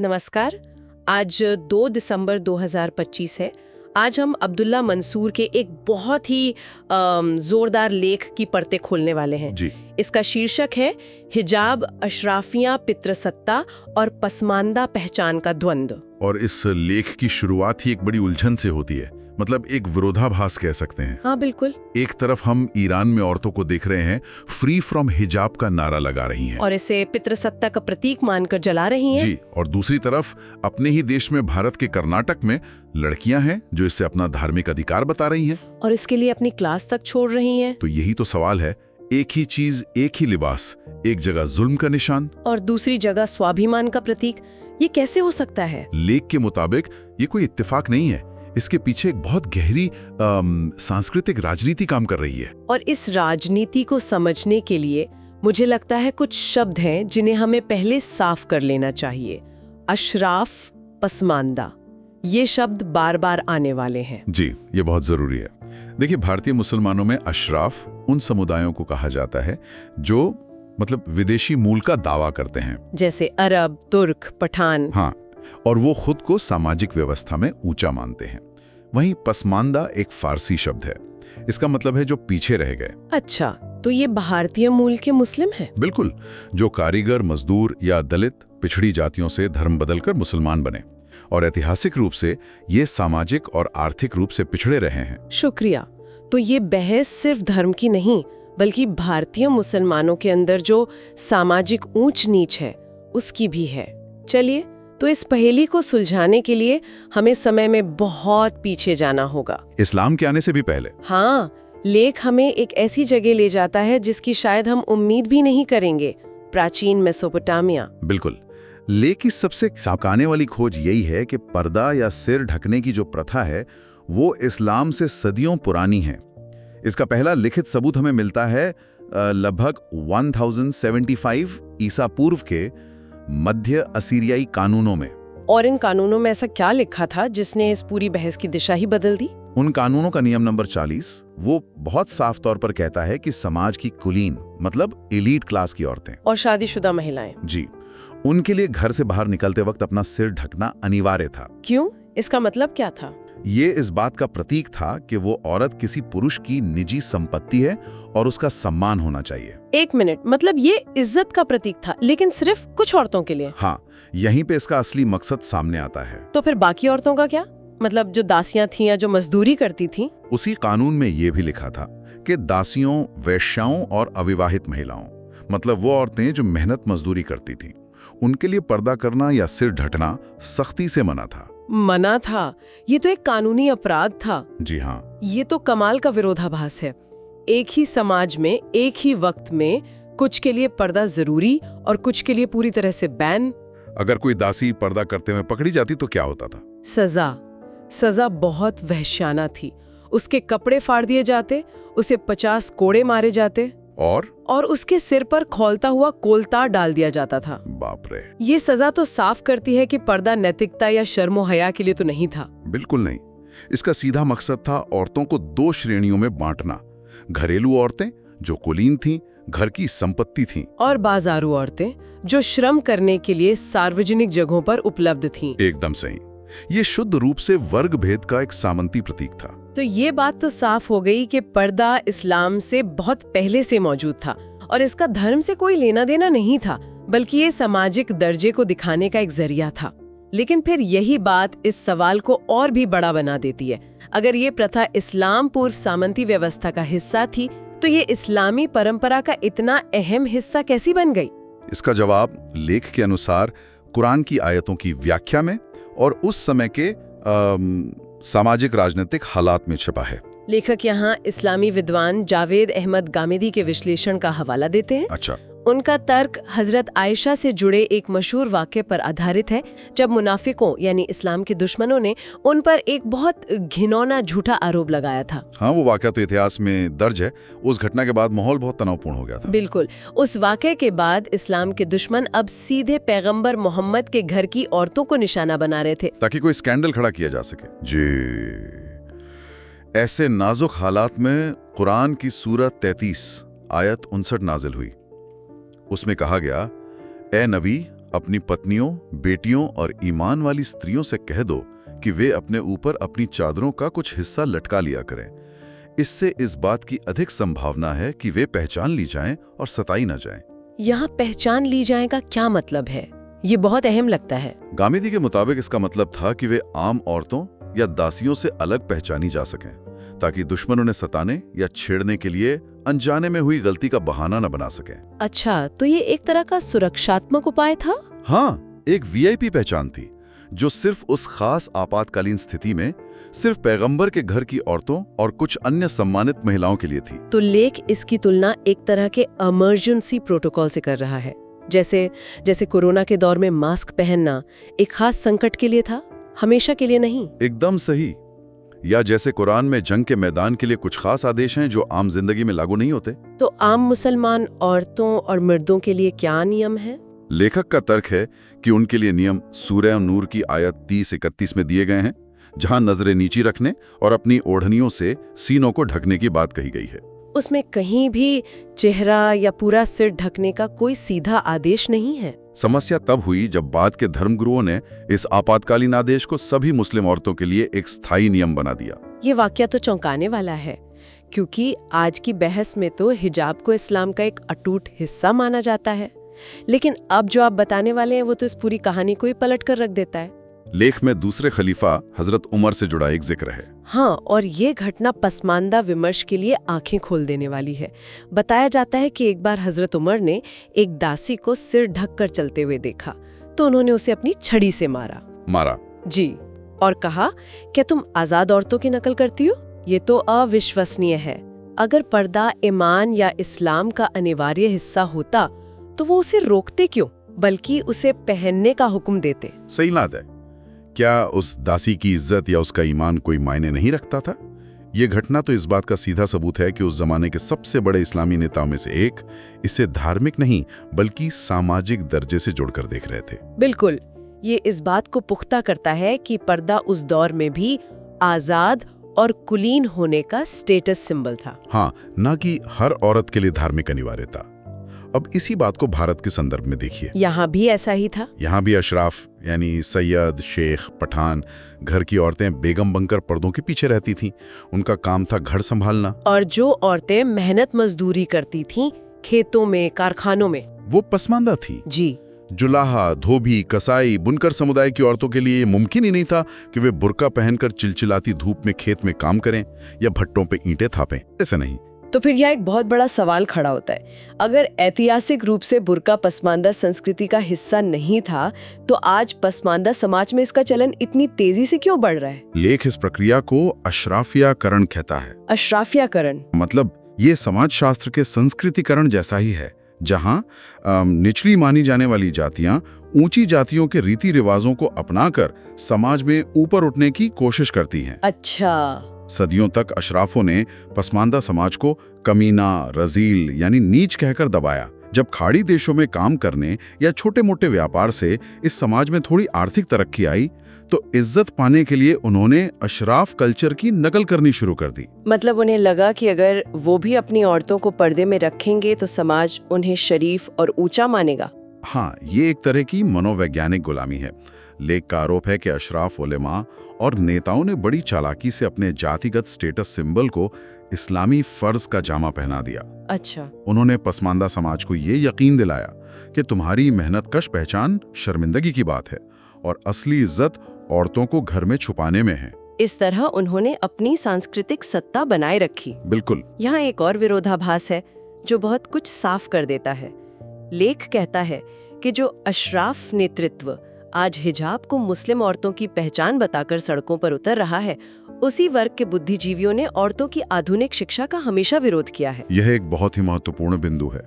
नमस्कार। आज 2 दिसंबर 2025 है। आज हम अब्दुल्ला मंसूर के एक बहुत ही जोरदार लेख की परतें खोलने वाले हैं। जी। इसका शीर्षक है हिजाब, अशराफियां, पितृसत्ता और पसमानदा पहचान का द्वंद्व। और इस लेख की शुरुआत ही एक बड़ी उलझन से होती है, मतलब एक विरोधाभास कह सकते हैं। हाँ बिल्कुल। एक तरफ हम ईरान में औरतों को देख रहे हैं फ्री फ्रॉम हिजाब का नारा लगा रही हैं और इसे पितृसत्ता का प्रतीक मानकर जला रही हैं। जी, और दूसरी तरफ अपने ही देश में भारत के कर्नाटक में लड़कियां हैं जो इससे अपना धार्मिक अधिकार बता रही हैं और इसके लिए अपनी क्लास तक छोड़ रही हैं। तो यही तो सवाल है, एक ही चीज, एक ही लिबास, एक जगह जुल्म का निशान और दूसरी जगह स्वाभिमान का प्रतीक। ये कैसे हो सकता है? लेख के मुताबिक ये कोई इत्तेफाक नहीं है, इसके पीछे एक बहुत गहरी सांस्कृतिक राजनीति काम कर रही है। और इस राजनीति को समझने के लिए मुझे लगता है कुछ शब्द हैं जिन्हें हमें पहले साफ कर लेना चाहिए। अशराफ, पसमानदा, ये शब्द बार बार आने वाले हैं। जी, ये बहुत जरूरी है। देखिए, भारतीय मुसलमानों में अशराफ उन समुदायों को कहा जाता है जो मतलब विदेशी मूल का दावा करते हैं, जैसे अरब, तुर्क, पठान। हाँ, और वो खुद को सामाजिक व्यवस्था में ऊंचा मानते हैं। वहीं पसमानदा एक फारसी शब्द है, इसका मतलब है जो पीछे रह गए। अच्छा, तो ये भारतीय मूल के मुस्लिम हैं? बिल्कुल, जो कारीगर, मजदूर या दलित पिछड़ी जातियों से धर्म बदलकर मुसलमान बने और ऐतिहासिक रूप से ये सामाजिक और आर्थिक रूप से पिछड़े रहे हैं। शुक्रिया। तो ये बहस सिर्फ धर्म की नहीं, बल्कि भारतीय मुसलमानों के अंदर जो सामाजिक ऊंच नीच है उसकी भी है। चलिए, तो इस पहेली को सुलझाने के लिए हमें समय में बहुत पीछे जाना होगा, इस्लाम के आने से भी पहले। हाँ, लेख हमें एक ऐसी जगह ले जाता है जिसकी शायद हम उम्मीद भी नहीं करेंगे, प्राचीन मेसोपोटामिया। बिल्कुल। लेख की सबसे चौंकाने वाली खोज यही है कि पर्दा या सिर ढकने की जो प्रथा है वो इस्लाम से सदियों पुरानी है। इसका पहला लिखित सबूत हमें मिलता है लगभग 1075 ईसा पूर्व के मध्य असीरियाई कानूनों में। और इन कानूनों में ऐसा क्या लिखा था जिसने इस पूरी बहस की दिशा ही बदल दी? उन कानूनों का नियम नंबर 40 वो बहुत साफ तौर पर कहता है कि समाज की कुलीन मतलब एलीट क्लास की औरतें और शादीशुदा महिलाएं, जी, उनके लिए घर से बाहर निकलते वक्त अपना सिर ढकना अनिवार्य था। क्यों? इसका मतलब क्या था? ये इस बात का प्रतीक था कि वो औरत किसी पुरुष की निजी संपत्ति है और उसका सम्मान होना चाहिए। एक मिनट, मतलब ये इज्जत का प्रतीक था, लेकिन सिर्फ कुछ औरतों के लिए? हाँ, यहीं पे इसका असली मकसद सामने आता है। तो फिर बाकी औरतों का क्या? मतलब जो दासियां थीं या जो मजदूरी करती थीं? उसी कानून में ये भी लिखा था कि दासियों, वेश्याओं और अविवाहित महिलाओं, मतलब वो औरतें जो मेहनत मजदूरी करती थीं, उनके लिए पर्दा करना या सिर ढकना सख्ती से मना था। मना था? ये तो एक कानूनी अपराध था। जी हाँ। ये तो कमाल का विरोधाभास है। एक ही समाज में एक ही वक्त में कुछ के लिए पर्दा जरूरी और कुछ के लिए पूरी तरह से बैन। अगर कोई दासी पर्दा करते हुए पकड़ी जाती तो क्या होता था? सजा बहुत वहशियाना थी। उसके कपड़े फाड़ दिए जाते, उसे 50 कोड़े मारे जाते और उसके सिर पर खौलता हुआ कोलतार डाल दिया जाता था। बाप रे। ये सजा तो साफ करती है कि पर्दा नैतिकता या शर्मो हया के लिए तो नहीं था। बिल्कुल नहीं। इसका सीधा मकसद था औरतों को 2 श्रेणियों में बांटना। घरेलू औरतें जो कुलीन थीं, घर की संपत्ति थीं, और बाजारू औरतें जो श्रम करने के लिए सार्वजनिक जगहों पर उपलब्ध थीं। एकदम सही। ये शुद्ध रूप से वर्ग भेद का एक सामंती प्रतीक था। तो ये बात तो साफ हो गई कि पर्दा इस्लाम से बहुत पहले से मौजूद था और इसका धर्म से कोई लेना देना नहीं था, बल्कि ये सामाजिक दर्जे को दिखाने का एक जरिया था। लेकिन फिर यही बात इस सवाल को और भी बड़ा बना देती है। अगर ये प्रथा इस्लाम पूर्व सामंती व्यवस्था का हिस्सा थी, तो ये इस्लामी परंपरा का इतना अहम हिस्सा कैसी बन गई? इसका जवाब लेख के अनुसार कुरान की आयतों की व्याख्या में और उस समय के सामाजिक राजनीतिक हालात में छिपा है। लेखक यहाँ इस्लामी विद्वान जावेद अहमद गामिदी के विश्लेषण का हवाला देते हैं। अच्छा। उनका तर्क हजरत आयशा से जुड़े एक मशहूर वाक़े पर आधारित है, जब मुनाफिकों यानी इस्लाम के दुश्मनों ने उन पर एक बहुत घिनौना झूठा आरोप लगाया था। हाँ, वो वाक़या तो इतिहास में दर्ज है। उस घटना के बाद माहौल बहुत तनावपूर्ण हो गया था। बिल्कुल। उस वाक़े के बाद इस्लाम के दुश्मन अब सीधे पैगंबर मोहम्मद के घर की औरतों को निशाना बना रहे थे, ताकि कोई स्कैंडल खड़ा किया जा सके। जी। ऐसे नाजुक हालात में कुरान की सूरत 33 आयत 59 नाजिल हुई। उसमें कहा गया, ए नबी, अपनी पत्नियों, बेटियों और ईमान वाली स्त्रियों से कह दो कि वे अपने ऊपर अपनी चादरों का कुछ हिस्सा लटका लिया करें। इससे इस बात की अधिक संभावना है कि वे पहचान ली जाएं और सताई न जाएं। यहाँ पहचान ली जाए का क्या मतलब है? ये बहुत अहम लगता है। गामिदी के मुताबिक इसका मतलब था कि वे आम औरतों या दासियों से अलग पहचानी जा सकें, ताकि दुश्मन उन्हें सताने या छेड़ने के लिए अनजाने में हुई गलती का बहाना न बना सकें। अच्छा, तो ये एक तरह का सुरक्षात्मक उपाय था? हाँ, एक वीआईपी पहचान थी जो सिर्फ उस खास आपातकालीन स्थिति में सिर्फ पैगंबर के घर की औरतों और कुछ अन्य सम्मानित महिलाओं के लिए थी। तो लेख इसकी तुलना एक तरह के इमरजेंसी प्रोटोकॉल से कर रहा है, जैसे कोरोना के दौर में मास्क पहनना एक खास संकट के लिए था, हमेशा के लिए नहीं। एकदम सही। या जैसे कुरान में जंग के मैदान के लिए कुछ खास आदेश हैं जो आम जिंदगी में लागू नहीं होते। तो आम मुसलमान औरतों और मर्दों के लिए क्या नियम है? लेखक का तर्क है कि उनके लिए नियम सूरह नूर की आयत 30-31 में दिए गए हैं, जहां नजरें नीची रखने और अपनी ओढ़नियों से सीनों को ढकने की बात कही गई है। उसमें कहीं भी चेहरा या पूरा सिर ढकने का कोई सीधा आदेश नहीं है। समस्या तब हुई जब बाद के धर्मगुरुओं ने इस आपातकालीन आदेश को सभी मुस्लिम औरतों के लिए एक स्थायी नियम बना दिया। ये वाकया तो चौंकाने वाला है, क्योंकि आज की बहस में तो हिजाब को इस्लाम का एक अटूट हिस्सा माना जाता है, लेकिन अब जो आप बताने वाले हैं वो तो इस पूरी कहानी को ही पलट कर रख देता है। लेख में दूसरे खलीफा हजरत उमर से जुड़ा एक जिक्र है। हाँ, और ये घटना पसमानदा विमर्श के लिए आंखें खोल देने वाली है। बताया जाता है कि एक बार हजरत उमर ने एक दासी को सिर ढककर चलते हुए देखा, तो उन्होंने उसे अपनी छड़ी से मारा जी, और कहा, क्या तुम आजाद औरतों की नकल करती हो? ये तो अविश्वसनीय है। अगर पर्दा ईमान या इस्लाम का अनिवार्य हिस्सा होता तो वो उसे रोकते क्यों, बल्कि उसे पहनने का हुक्म देते। सही बात है। क्या उस दासी की इज्जत या उसका ईमान कोई मायने नहीं रखता था? ये घटना तो इस बात का सीधा सबूत है कि उस जमाने के सबसे बड़े इस्लामी नेताओं में से एक इसे धार्मिक नहीं बल्कि सामाजिक दर्जे से जोड़कर देख रहे थे। बिल्कुल, ये इस बात को पुख्ता करता है कि पर्दा उस दौर में भी आजाद और कुलीन होने का स्टेटस सिंबल था। हाँ, ना कि हर औरत के लिए धार्मिक अनिवार्यता। अब इसी बात को भारत के संदर्भ में देखिए। यहाँ भी ऐसा ही था। यहाँ भी अशराफ यानी सैयद, शेख, पठान, घर की औरतें बेगम बनकर पर्दों के पीछे रहती थीं। उनका काम था घर संभालना। और जो औरतें मेहनत मजदूरी करती थीं खेतों में, कारखानों में, वो पसमानदा थी जी। जुलाहा, धोबी, कसाई, बुनकर समुदाय की औरतों के लिए मुमकिन ही नहीं था कि वे बुर्का पहनकर चिलचिलाती धूप में खेत में काम करें या भट्टों पे ईंटें थापें। ऐसा नहीं। तो फिर यह एक बहुत बड़ा सवाल खड़ा होता है, अगर ऐतिहासिक रूप से बुर्का पसमानदा संस्कृति का हिस्सा नहीं था, तो आज पसमानदा समाज में इसका चलन इतनी तेजी से क्यों बढ़ रहा है? लेख इस प्रक्रिया को अशराफियाकरण कहता है। अशराफियाकरण मतलब ये समाजशास्त्र के संस्कृतिकरण जैसा ही है, जहां निचली मानी जाने वाली जातियां ऊंची जातियों के रीति रिवाजों को अपनाकर समाज में ऊपर उठने की कोशिश करती हैं। अच्छा। सदियों तक अशराफों ने पसमानदा समाज को कमीना, रजील यानी नीच कहकर दबाया। जब खाड़ी देशों में काम करने या छोटे मोटे व्यापार से इस समाज में थोड़ी आर्थिक तरक्की आई, तो इज्जत पाने के लिए उन्होंने अशराफ कल्चर की नकल करनी शुरू कर दी। मतलब उन्हें लगा कि अगर वो भी अपनी औरतों को पर्दे में रखेंगे तो समाज उन्हें शरीफ और ऊंचा मानेगा। हाँ, ये एक तरह की मनोवैज्ञानिक गुलामी है। लेख का आरोप है कि अशराफ उलेमा और नेताओं ने बड़ी चालाकी से अपने जातिगत स्टेटस सिंबल को इस्लामी फर्ज का जामा पहना दिया। अच्छा। उन्होंने पसमानदा समाज को ये यकीन दिलाया कि तुम्हारी मेहनतकश पहचान शर्मिंदगी की बात है और असली इज्जत औरतों को घर में छुपाने में है। इस तरह उन्होंने अपनी सांस्कृतिक सत्ता बनाए रखी। बिल्कुल। यहाँ एक और विरोधाभास है जो बहुत कुछ साफ कर देता है। लेख कहता है कि जो अशराफ नेतृत्व आज हिजाब को मुस्लिम औरतों की पहचान बताकर सड़कों पर उतर रहा है, उसी वर्ग के बुद्धिजीवियों ने औरतों की आधुनिक शिक्षा का हमेशा विरोध किया है। यह एक बहुत ही महत्वपूर्ण बिंदु है।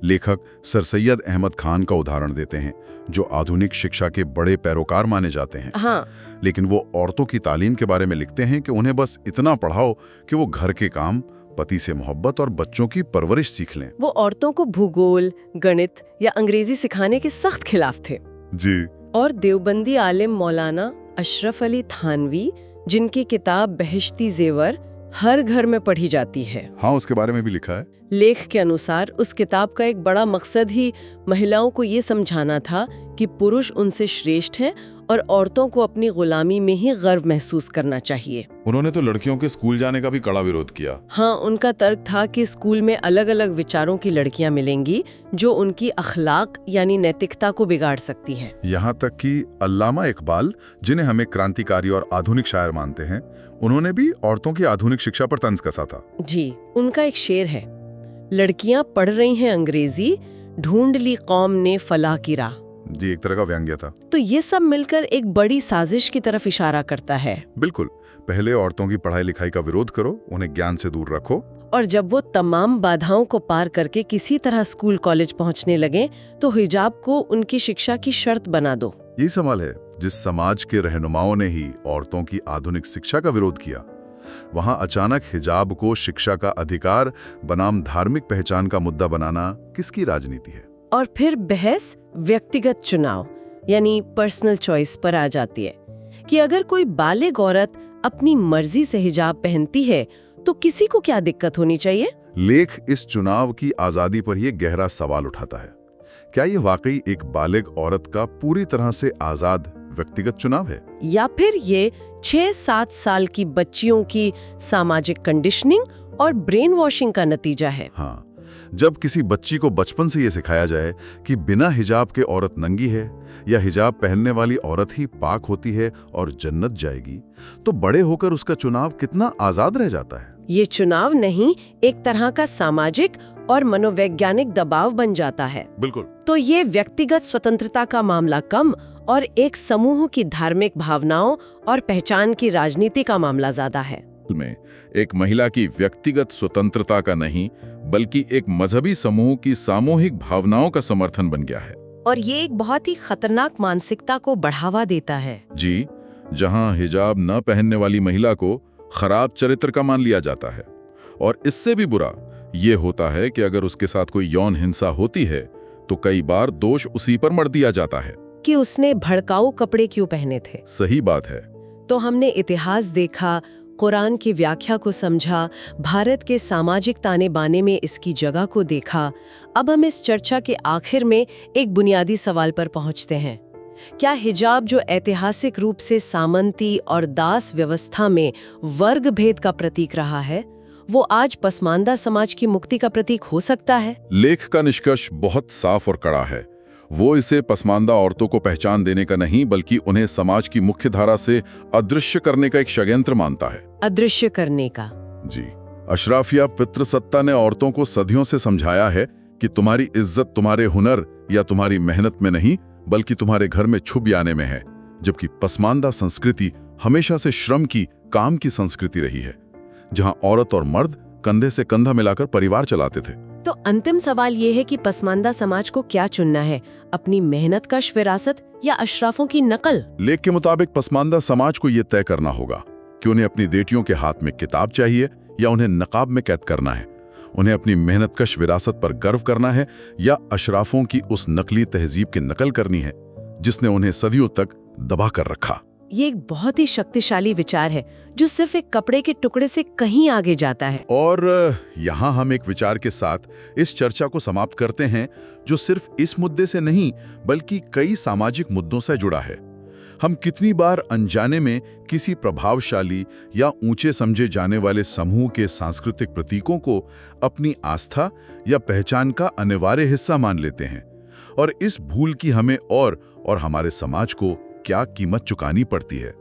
लेखक सर सैयद अहमद खान का उदाहरण देते हैं, जो आधुनिक शिक्षा के बड़े पैरोकार माने जाते हैं। हाँ। लेकिन वो औरतों की तालीम के बारे में लिखते हैं कि उन्हें बस इतना पढ़ाओ कि वो घर के काम, पति से मोहब्बत और बच्चों की परवरिश सीख लें। वो औरतों को भूगोल, गणित या अंग्रेजी सिखाने के सख्त खिलाफ थे। जी। और देवबंदी आलिम मौलाना अशरफ अली थानवी, जिनकी किताब बहिश्ती जेवर हर घर में पढ़ी जाती है। हाँ, उसके बारे में भी लिखा है। लेख के अनुसार उस किताब का एक बड़ा मकसद ही महिलाओं को ये समझाना था कि पुरुष उनसे श्रेष्ठ हैं और औरतों को अपनी गुलामी में ही गर्व महसूस करना चाहिए। उन्होंने तो लड़कियों के स्कूल जाने का भी कड़ा विरोध किया। हाँ, उनका तर्क था कि स्कूल में अलग अलग विचारों की लड़कियां मिलेंगी जो उनकी अखलाक यानी नैतिकता को बिगाड़ सकती हैं। यहाँ तक कि अल्लामा इकबाल, जिन्हें हमें क्रांतिकारी और आधुनिक शायर मानते हैं, उन्होंने भी औरतों की आधुनिक शिक्षा पर तंज कसा था। जी, उनका एक शेर है, लड़कियां पढ़ रही हैं अंग्रेजी, ढूंढ ली कौम ने फलाह की राह। जी, एक तरह का व्यंग्य था। तो ये सब मिलकर एक बड़ी साजिश की तरफ इशारा करता है। बिल्कुल, पहले औरतों की पढ़ाई लिखाई का विरोध करो, उन्हें ज्ञान से दूर रखो, और जब वो तमाम बाधाओं को पार करके किसी तरह स्कूल कॉलेज पहुंचने लगे तो हिजाब को उनकी शिक्षा की शर्त बना दो। यही सवाल है जिस समाज के रहनुमाओं ने ही औरतों की आधुनिक शिक्षा का विरोध किया, वहां अचानक हिजाब को शिक्षा का अधिकार बनाम धार्मिक पहचान का मुद्दा बनाना किसकी राजनीति है? और फिर बहस व्यक्तिगत चुनाव यानी पर्सनल चॉइस पर आ जाती है कि अगर कोई बालिग औरत अपनी मर्जी से हिजाब पहनती है तो किसी को क्या दिक्कत होनी चाहिए? लेख इस चुनाव की आजादी पर यह गहरा सवाल उठाता है। क्या ये वाकई एक बालिग औरत का पूरी तरह से आजाद व्यक्तिगत चुनाव है, या फिर ये 6-7 साल की बच्चियों की सामाजिक कंडीशनिंग और ब्रेन वॉशिंग का नतीजा है? हाँ, जब किसी बच्ची को बचपन से ये सिखाया जाए कि बिना हिजाब के औरत नंगी है या हिजाब पहनने वाली औरत ही पाक होती है और जन्नत जाएगी, तो बड़े होकर उसका चुनाव कितना आजाद रह जाता है। ये चुनाव नहीं, एक तरह का सामाजिक और मनोवैज्ञानिक दबाव बन जाता है। बिल्कुल। तो ये व्यक्तिगत स्वतंत्रता का मामला कम और एक समूह की धार्मिक भावनाओं और पहचान की राजनीति का मामला ज्यादा है। में एक महिला की व्यक्तिगत स्वतंत्रता का नहीं, बल्कि एक मजहबी समूह की सामूहिक भावनाओं का समर्थन बन गया है। और ये एक बहुत ही खतरनाक मानसिकता को बढ़ावा देता है। जी, जहां हिजाब न पहनने वाली महिला को खराब चरित्र का मान लिया जाता है, और इससे भी बुरा ये होता है कि अगर उसके साथ कोई यौन हिंसा होती है तो कई बार दोष उसी पर मढ़ दिया जाता है कि उसने भड़काऊ कपड़े क्यों पहने थे। सही बात है। तो हमने इतिहास देखा, कुरान की व्याख्या को समझा, भारत के सामाजिक ताने बाने में इसकी जगह को देखा। अब हम इस चर्चा के आखिर में एक बुनियादी सवाल पर पहुंचते हैं। क्या हिजाब, जो ऐतिहासिक रूप से सामंती और दास व्यवस्था में वर्ग भेद का प्रतीक रहा है, वो आज पसमानदा समाज की मुक्ति का प्रतीक हो सकता है? लेख का निष्कर्ष बहुत साफ और कड़ा है। वो इसे पसमानदा औरतों को पहचान देने का नहीं, बल्कि उन्हें समाज की मुख्य धारा से अदृश्य करने का एक षड्यंत्र मानता है। अदृश्य करने का? जी, अशराफिया पितृसत्ता ने औरतों को सदियों से समझाया है कि तुम्हारी इज्जत तुम्हारे हुनर या तुम्हारी मेहनत में नहीं, बल्कि तुम्हारे घर में छुप जाने में है। जबकि पसमानदा संस्कृति हमेशा से श्रम की, काम की संस्कृति रही है, जहां औरत और मर्द कंधे से कंधा मिलाकर परिवार चलाते थे। तो अंतिम सवाल ये है कि पसमानदा समाज को क्या चुनना है, अपनी मेहनत कश विरासत या अशराफों की नकल? लेख के मुताबिक पसमानदा समाज को यह तय करना होगा कि उन्हें अपनी बेटियों के हाथ में किताब चाहिए या उन्हें नकाब में कैद करना है। उन्हें अपनी मेहनतकश विरासत पर गर्व करना है या अशराफों की उस नकली तहजीब की नकल करनी है जिसने उन्हें सदियों तक दबा कर रखा। ये एक बहुत ही शक्तिशाली विचार है जो सिर्फ एक कपड़े के टुकड़े से कहीं आगे जाता है। और यहाँ हम एक विचार के साथ इस चर्चा को समाप्त करते हैं जो सिर्फ इस मुद्दे से नहीं बल्कि कई सामाजिक मुद्दों से जुड़ा है। हम कितनी बार अनजाने में किसी प्रभावशाली या ऊंचे समझे जाने वाले समूह के सांस्कृतिक प्रतीकों को अपनी आस्था या पहचान का अनिवार्य हिस्सा मान लेते हैं, और इस भूल की हमें और हमारे समाज को क्या कीमत चुकानी पड़ती है।